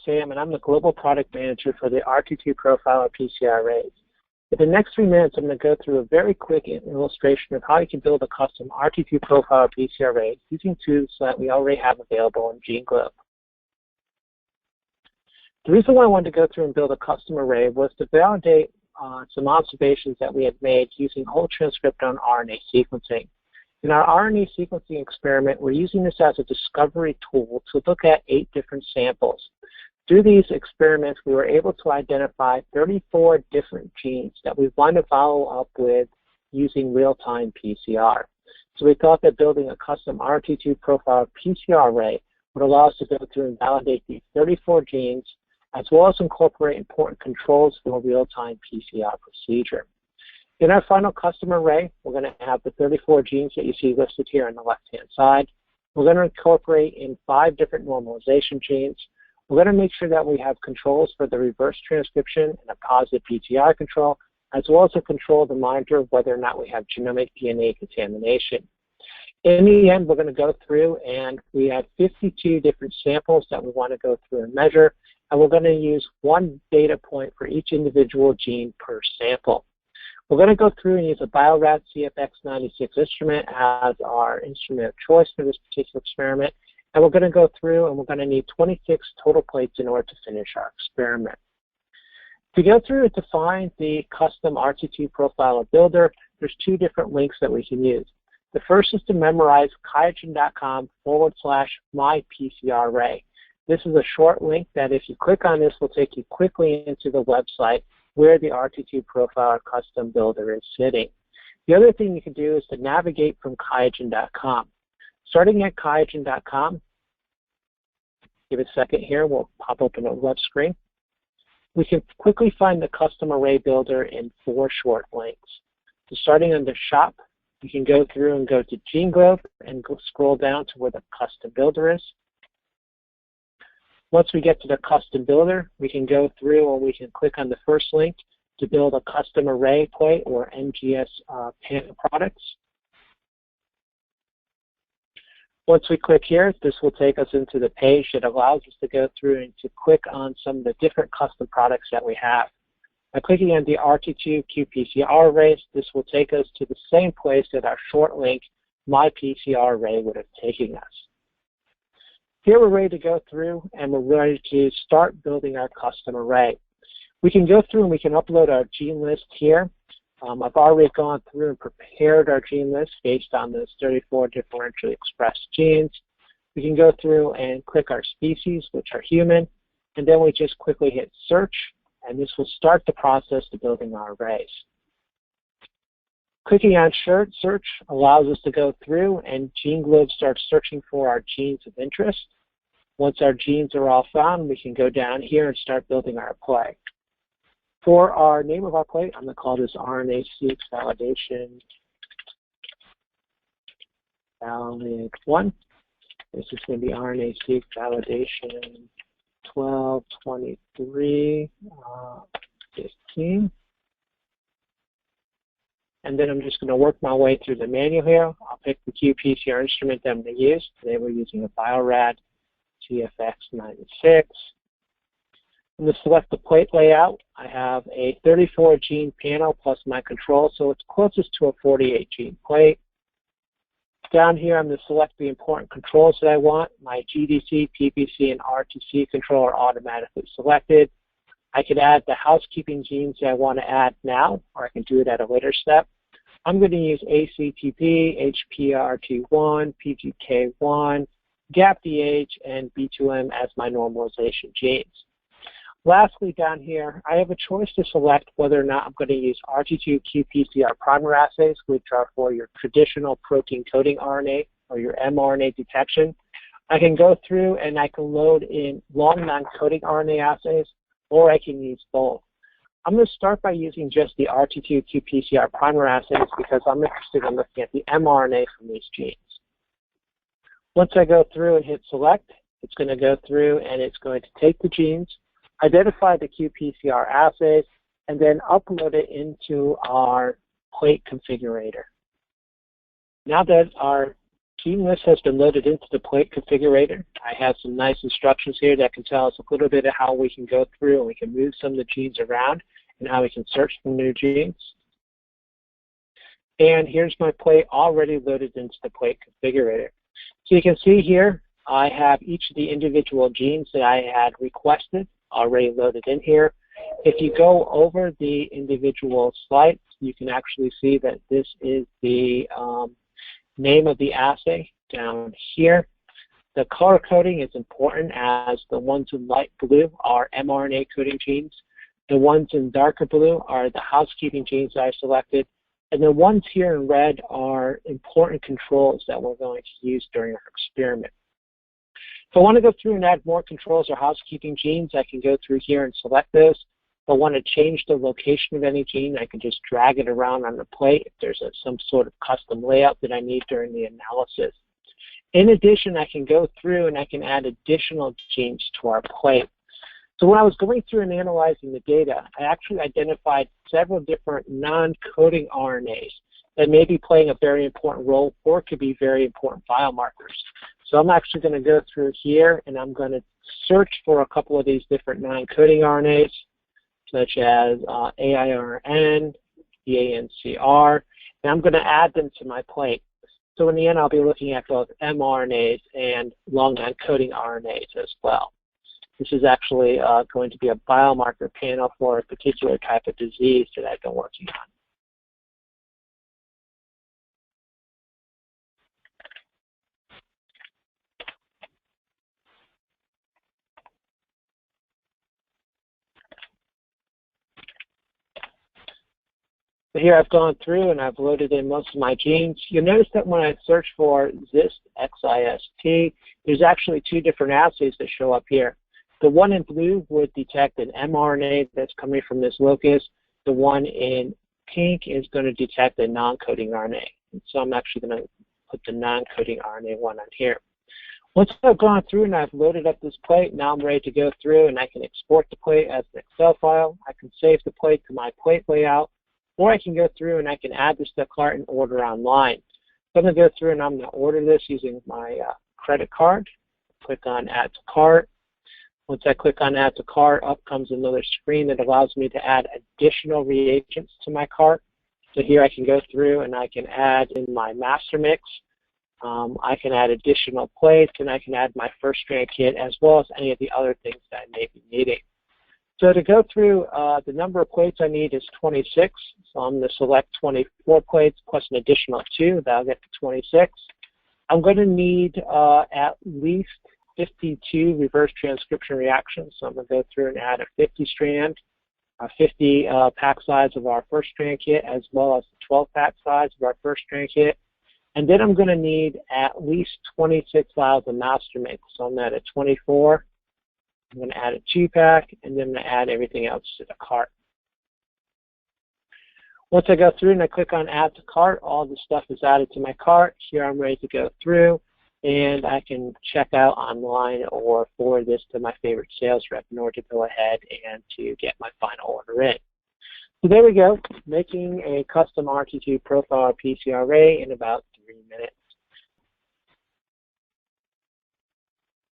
Sam, and I'm the Global Product Manager for the RT2 PCR Arrays. In the next 3 minutes, I'm going to go through a very quick illustration of how you can build a custom RT2 PCR Array using tools that we already have available in GeneGlobe. The reason why I wanted to go through and build a custom array was to validate some observations that we had made using whole transcriptome RNA sequencing. In our RNA sequencing experiment, we're using this as a discovery tool to look at 8 different samples. Through these experiments, we were able to identify 34 different genes that we want to follow up with using real-time PCR. So we thought that building a custom RT2 PCR Array would allow us to go through and validate these 34 genes, as well as incorporate important controls for a real-time PCR procedure. In our final custom array, we're going to have the 34 genes that you see listed here on the left-hand side. We're going to incorporate in 5 different normalization genes. We're going to make sure that we have controls for the reverse transcription and a positive PTI control, as well as a control to monitor whether or not we have genomic DNA contamination. In the end, we're going to go through, and we have 52 different samples that we want to go through and measure, and we're going to use 1 data point for each individual gene per sample. We're going to go through and use a Bio-Rad CFX96 instrument as our instrument of choice for this particular experiment. And we're going to go through and we're going to need 26 total plates in order to finish our experiment. To go through and define the custom RT2 profiler builder, there's 2 different links that we can use. The first is to memorize QIAGEN.com/myPCRarray. This is a short link that if you click on this will take you quickly into the website where the RT2 Profiler Custom Builder is sitting. The other thing you can do is to navigate from QIAGEN.com. Starting at QIAGEN.com, give it a second here, we'll pop open a web screen. We can quickly find the custom array builder in 4 short links. So starting under Shop, you can go through and go to GeneGlobe and scroll down to where the custom builder is. Once we get to the custom builder, we can go through and we can click on the first link to build a custom array plate or NGS panel products. Once we click here, this will take us into the page that allows us to go through and to click on some of the different custom products that we have. By clicking on the RT2 qPCR Arrays, this will take us to the same place that our short link, myPCR Array, would have taken us. Here we're ready to go through and we're ready to start building our custom array. We can go through and we can upload our gene list here. I've already gone through and prepared our gene list based on those 34 differentially expressed genes. We can go through and click our species, which are human, and then we just quickly hit search, and this will start the process to building our arrays. Clicking on search allows us to go through and GeneGlobe starts searching for our genes of interest. Once our genes are all found, we can go down here and start building our play. For our name of our plate, I'm going to call this RNAseq validation valid 1. This is going to be RNAseq validation 122315. And then I'm just going to work my way through the manual here. I'll pick the qPCR instrument that I'm going to use. Today we're using a Bio-Rad CFX96. I'm going to select the plate layout. I have a 34 gene panel plus my control, so it's closest to a 48 gene plate. Down here I'm going to select the important controls that I want. My GDC, PPC, and RTC control are automatically selected. I can add the housekeeping genes that I want to add now, or I can do it at a later step. I'm going to use ACTP, HPRT1, PGK1, GAPDH, and B2M as my normalization genes. Lastly, down here, I have a choice to select whether or not I'm going to use RT2 qPCR primer assays, which are for your traditional protein coding RNA or your mRNA detection. I can go through and I can load in long non-coding RNA assays, or I can use both. I'm going to start by using just the RT2 qPCR primer assays because I'm interested in looking at the mRNA from these genes. Once I go through and hit select, it's going to go through and it's going to take the genes, identify the qPCR assays, and then upload it into our plate configurator. Now that our gene list has been loaded into the plate configurator. I have some nice instructions here that can tell us a little bit of how we can go through and we can move some of the genes around and how we can search for new genes. And here's my plate already loaded into the plate configurator. So you can see here, I have each of the individual genes that I had requested already loaded in here. If you go over the individual slides, you can actually see that this is the name of the assay down here. The color coding is important, as the ones in light blue are mRNA coding genes. The ones in darker blue are the housekeeping genes that I selected. And the ones here in red are important controls that we're going to use during our experiment. If I want to go through and add more controls or housekeeping genes, I can go through here and select those. If I want to change the location of any gene, I can just drag it around on the plate if there's some sort of custom layout that I need during the analysis. In addition, I can go through and I can add additional genes to our plate. So when I was going through and analyzing the data, I actually identified several different non-coding RNAs that may be playing a very important role or could be very important biomarkers. So I'm actually going to go through here and I'm going to search for a couple of these different non-coding RNAs, such as AIRN, lncR, and I'm going to add them to my plate. So in the end, I'll be looking at both mRNAs and long non-coding RNAs as well. This is actually going to be a biomarker panel for a particular type of disease that I've been working on. So here I've gone through and I've loaded in most of my genes. You'll notice that when I search for XIST, there's actually two different assays that show up here. The one in blue would detect an mRNA that's coming from this locus. The one in pink is going to detect a non-coding RNA. And so I'm actually going to put the non-coding RNA one on here. Once I've gone through and I've loaded up this plate, now I'm ready to go through and I can export the plate as an Excel file. I can save the plate to my plate layout, or I can go through and I can add this to the cart and order online. So I'm going to go through and I'm going to order this using my credit card. Click on Add to Cart. Once I click on Add to Cart, up comes another screen that allows me to add additional reagents to my cart. So here I can go through and I can add in my master mix. I can add additional plates, and I can add my first strand kit as well as any of the other things that I may be needing. So to go through, the number of plates I need is 26. So I'm going to select 24 plates plus an additional 2. That'll get to 26. I'm going to need at least 52 reverse transcription reactions. So I'm going to go through and add a 50 strand, a 50 pack size of our first strand kit, as well as the 12 pack size of our first strand kit. And then I'm going to need at least 26 vials of master mix. So I'm going to add a 24. I'm going to add a 2-pack, and then I'm going to add everything else to the cart. Once I go through and I click on Add to Cart, all the stuff is added to my cart. Here I'm ready to go through, and I can check out online or forward this to my favorite sales rep in order to go ahead and to get my final order in. So there we go, making a custom RT2 profile PCR array in about 3 minutes.